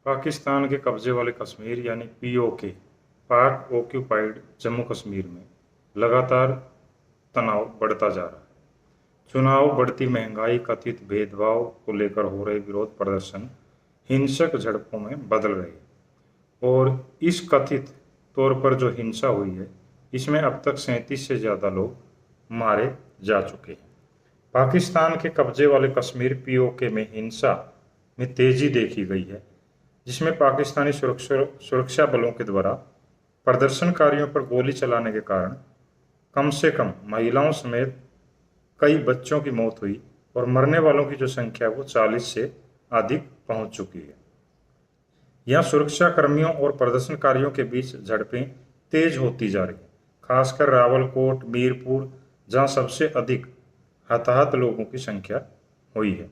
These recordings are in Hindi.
पाकिस्तान के कब्जे वाले कश्मीर यानी पीओके, पाक ऑक्यूपाइड जम्मू कश्मीर में लगातार तनाव बढ़ता जा रहा है। चुनाव, बढ़ती महंगाई, कथित भेदभाव को लेकर हो रहे विरोध प्रदर्शन हिंसक झड़पों में बदल रहे हैं और इस कथित तौर पर जो हिंसा हुई है, इसमें अब तक 37 से ज़्यादा लोग मारे जा चुके हैं। पाकिस्तान के कब्जे वाले कश्मीर पीओके में हिंसा में तेजी देखी गई है, जिसमें पाकिस्तानी सुरक्षा बलों के द्वारा प्रदर्शनकारियों पर गोली चलाने के कारण कम से कम महिलाओं समेत कई बच्चों की मौत हुई और मरने वालों की जो संख्या वो 40 से अधिक पहुंच चुकी है। यहाँ सुरक्षा कर्मियों और प्रदर्शनकारियों के बीच झड़पें तेज होती जा रही हैं, खासकर रावलकोट, मीरपुर, जहाँ सबसे अधिक हताहत लोगों की संख्या हुई है।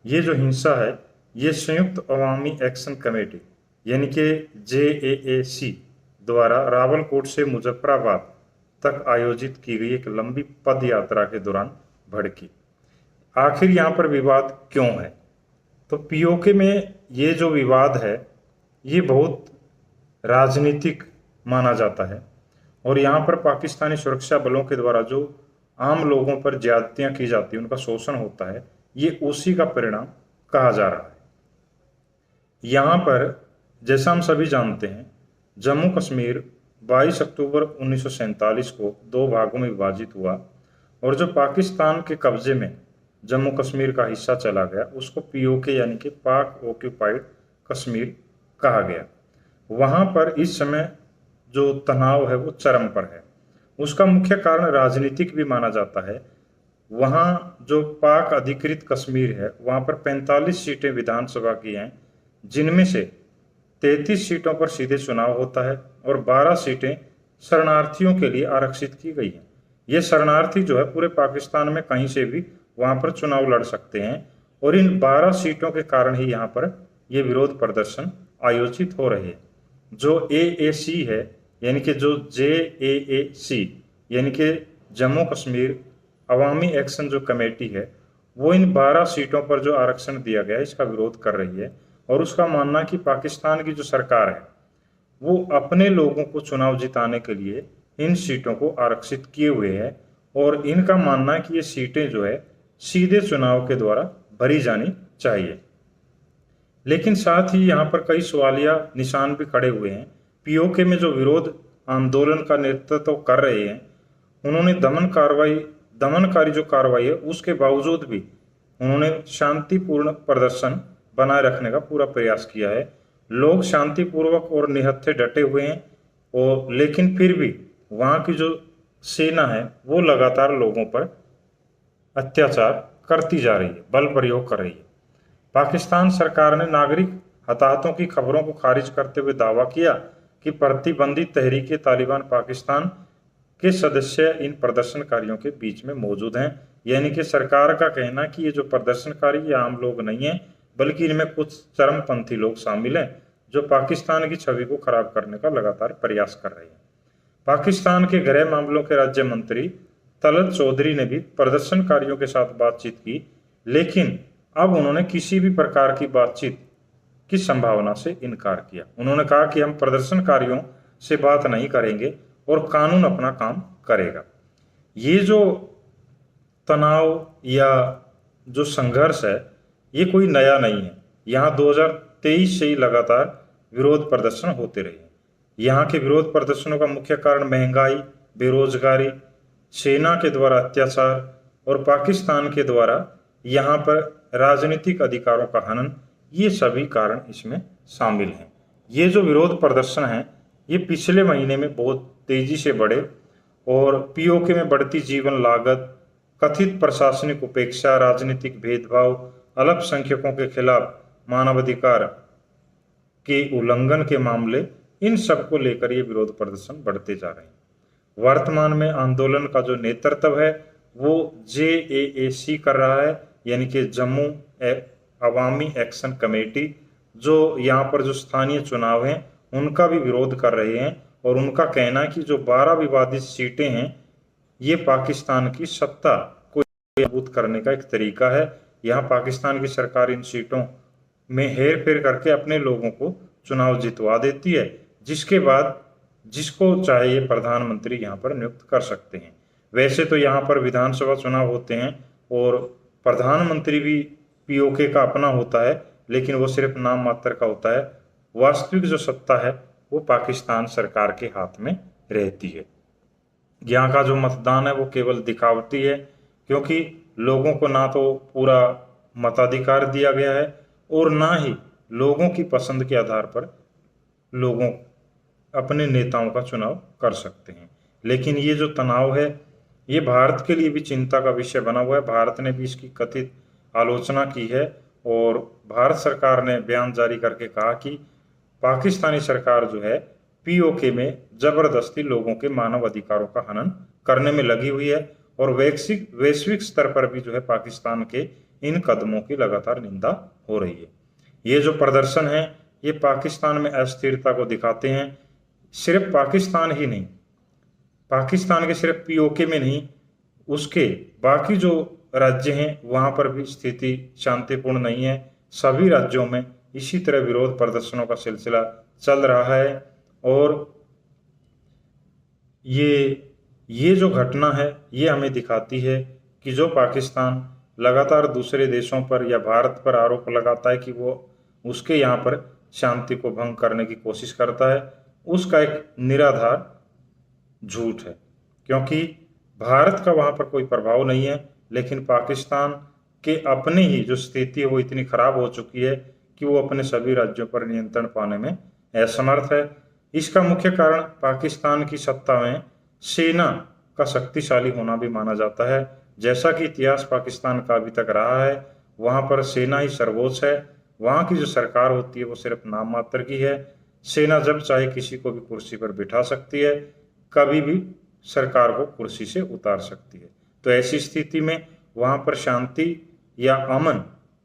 ये जो हिंसा है, ये संयुक्त अवामी एक्शन कमेटी यानी कि JAAC द्वारा रावलकोट से मुजफ्फराबाद तक आयोजित की गई एक लंबी पद यात्रा के दौरान भड़की। आखिर यहाँ पर विवाद क्यों है? तो पीओके में ये जो विवाद है, ये बहुत राजनीतिक माना जाता है और यहाँ पर पाकिस्तानी सुरक्षा बलों के द्वारा जो आम लोगों पर ज्यादतियाँ की जाती हैं, उनका शोषण होता है, ये उसी का परिणाम कहा जा रहा है। यहाँ पर जैसा हम सभी जानते हैं, जम्मू कश्मीर 22 अक्टूबर 1947 को 2 भागों में विभाजित हुआ और जो पाकिस्तान के कब्जे में जम्मू कश्मीर का हिस्सा चला गया, उसको पीओके यानी कि पाक ऑक्यूपाइड कश्मीर कहा गया। वहाँ पर इस समय जो तनाव है वो चरम पर है। उसका मुख्य कारण राजनीतिक भी माना जाता है। वहाँ जो पाक अधिकृत कश्मीर है, वहाँ पर 45 सीटें विधानसभा की हैं, जिनमें से 33 सीटों पर सीधे चुनाव होता है और 12 सीटें शरणार्थियों के लिए आरक्षित की गई हैं। ये शरणार्थी जो है पूरे पाकिस्तान में कहीं से भी वहाँ पर चुनाव लड़ सकते हैं और इन 12 सीटों के कारण ही यहाँ पर ये विरोध प्रदर्शन आयोजित हो रहे हैं। जो AAC है यानी कि जो JAAC यानी कि जम्मू कश्मीर अवामी एक्शन जो कमेटी है, वो इन 12 सीटों पर जो आरक्षण दिया गया है, इसका विरोध कर रही है और उसका मानना कि पाकिस्तान की जो सरकार है वो अपने लोगों को चुनाव जिताने के लिए इन सीटों को आरक्षित किए हुए है और इनका मानना है कि ये सीटें जो है सीधे चुनाव के द्वारा भरी जानी चाहिए। लेकिन साथ ही यहाँ पर कई सवालिया निशान भी खड़े हुए हैं। पीओके में जो विरोध आंदोलन का नेतृत्व कर रहे हैं, उन्होंने दमनकारी जो कार्रवाई है उसके बावजूद भी उन्होंने शांतिपूर्ण प्रदर्शन बनाए रखने का पूरा प्रयास किया है। लोग शांतिपूर्वक और निहत्थे डटे हुए हैं और लेकिन फिर भी वहाँ की जो सेना है वो लगातार लोगों पर अत्याचार करती जा रही है, बल प्रयोग कर रही है। पाकिस्तान सरकार ने नागरिक हताहतों की खबरों को खारिज करते हुए दावा किया कि प्रतिबंधित तहरीके तालिबान पाकिस्तान के सदस्य इन प्रदर्शनकारियों के बीच में मौजूद हैं। यानी कि सरकार का कहना कि ये जो प्रदर्शनकारी ये आम लोग नहीं हैं, बल्कि इनमें कुछ चरमपंथी लोग शामिल हैं जो पाकिस्तान की छवि को खराब करने का लगातार प्रयास कर रहे हैं। पाकिस्तान के गृह मामलों के राज्य मंत्री तलत चौधरी ने भी प्रदर्शनकारियों के साथ बातचीत की, लेकिन अब उन्होंने किसी भी प्रकार की बातचीत की संभावना से इनकार किया। उन्होंने कहा कि हम प्रदर्शनकारियों से बात नहीं करेंगे और कानून अपना काम करेगा। ये जो तनाव या जो संघर्ष है, ये कोई नया नहीं है। यहाँ 2023 से ही लगातार विरोध प्रदर्शन होते रहे। यहाँ के विरोध प्रदर्शनों का मुख्य कारण महंगाई, बेरोजगारी, सेना के द्वारा अत्याचार और पाकिस्तान के द्वारा यहाँ पर राजनीतिक अधिकारों का हनन, ये सभी कारण इसमें शामिल हैं। ये जो विरोध प्रदर्शन हैं, ये पिछले महीने में बहुत तेजी से बढ़े और पीओके में बढ़ती जीवन लागत, कथित प्रशासनिक उपेक्षा, राजनीतिक भेदभाव, अल्पसंख्यकों के खिलाफ मानवाधिकार के उल्लंघन के मामले, इन सब को लेकर ये विरोध प्रदर्शन बढ़ते जा रहे हैं। वर्तमान में आंदोलन का जो नेतृत्व है वो JAAC कर रहा है, यानी कि जम्मू अवामी एक्शन कमेटी, जो यहाँ पर जो स्थानीय चुनाव हैं उनका भी विरोध कर रहे हैं और उनका कहना है कि जो 12 विवादित सीटें हैं, ये पाकिस्तान की सत्ता को मजबूत करने का एक तरीका है। यहाँ पाकिस्तान की सरकार इन सीटों में हेर फेर करके अपने लोगों को चुनाव जितवा देती है, जिसके बाद जिसको चाहे ये प्रधानमंत्री यहाँ पर नियुक्त कर सकते हैं। वैसे तो यहाँ पर विधानसभा चुनाव होते हैं और प्रधानमंत्री भी पीओके का अपना होता है, लेकिन वो सिर्फ नाम मात्र का होता है। वास्तविक जो सत्ता है वो पाकिस्तान सरकार के हाथ में रहती है। यहाँ का जो मतदान है वो केवल दिखावटी है, क्योंकि लोगों को ना तो पूरा मताधिकार दिया गया है और ना ही लोगों की पसंद के आधार पर लोगों अपने नेताओं का चुनाव कर सकते हैं। लेकिन ये जो तनाव है ये भारत के लिए भी चिंता का विषय बना हुआ है। भारत ने भी इसकी कथित आलोचना की है और भारत सरकार ने बयान जारी करके कहा कि पाकिस्तानी सरकार जो है पीओके में जबरदस्ती लोगों के मानव अधिकारों का हनन करने में लगी हुई है और वैश्विक स्तर पर भी जो है पाकिस्तान के इन कदमों की लगातार निंदा हो रही है। ये जो प्रदर्शन है ये पाकिस्तान में अस्थिरता को दिखाते हैं। सिर्फ पाकिस्तान ही नहीं, पाकिस्तान के सिर्फ पीओके में नहीं, उसके बाकी जो राज्य हैं वहां पर भी स्थिति शांतिपूर्ण नहीं है। सभी राज्यों में इसी तरह विरोध प्रदर्शनों का सिलसिला चल रहा है और ये जो घटना है ये हमें दिखाती है कि जो पाकिस्तान लगातार दूसरे देशों पर या भारत पर आरोप लगाता है कि वो उसके यहाँ पर शांति को भंग करने की कोशिश करता है, उसका एक निराधार झूठ है। क्योंकि भारत का वहाँ पर कोई प्रभाव नहीं है, लेकिन पाकिस्तान के अपने ही जो स्थिति है वो इतनी खराब हो चुकी है कि वो अपने सभी राज्यों पर नियंत्रण पाने में असमर्थ है। इसका मुख्य कारण पाकिस्तान की सत्ता में सेना का शक्तिशाली होना भी माना जाता है। जैसा कि इतिहास पाकिस्तान का अभी तक रहा है, वहाँ पर सेना ही सर्वोच्च है। वहाँ की जो सरकार होती है वो सिर्फ नाम मात्र की है। सेना जब चाहे किसी को भी कुर्सी पर बिठा सकती है, कभी भी सरकार को कुर्सी से उतार सकती है। तो ऐसी स्थिति में वहाँ पर शांति या अमन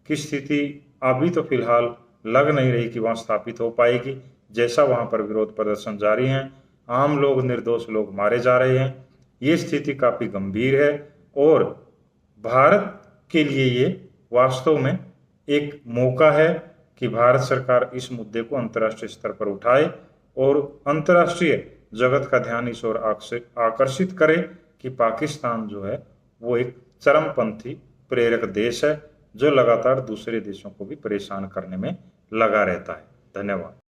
की स्थिति अभी तो फिलहाल लग नहीं रही कि वहाँ स्थापित हो पाएगी। जैसा वहाँ पर विरोध प्रदर्शन जारी हैं, आम लोग, निर्दोष लोग मारे जा रहे हैं, ये स्थिति काफ़ी गंभीर है और भारत के लिए ये वास्तव में एक मौका है कि भारत सरकार इस मुद्दे को अंतर्राष्ट्रीय स्तर पर उठाए और अंतर्राष्ट्रीय जगत का ध्यान इस ओर आकर्षित करे कि पाकिस्तान जो है वो एक चरमपंथी प्रेरक देश है जो लगातार दूसरे देशों को भी परेशान करने में लगा रहता है। धन्यवाद।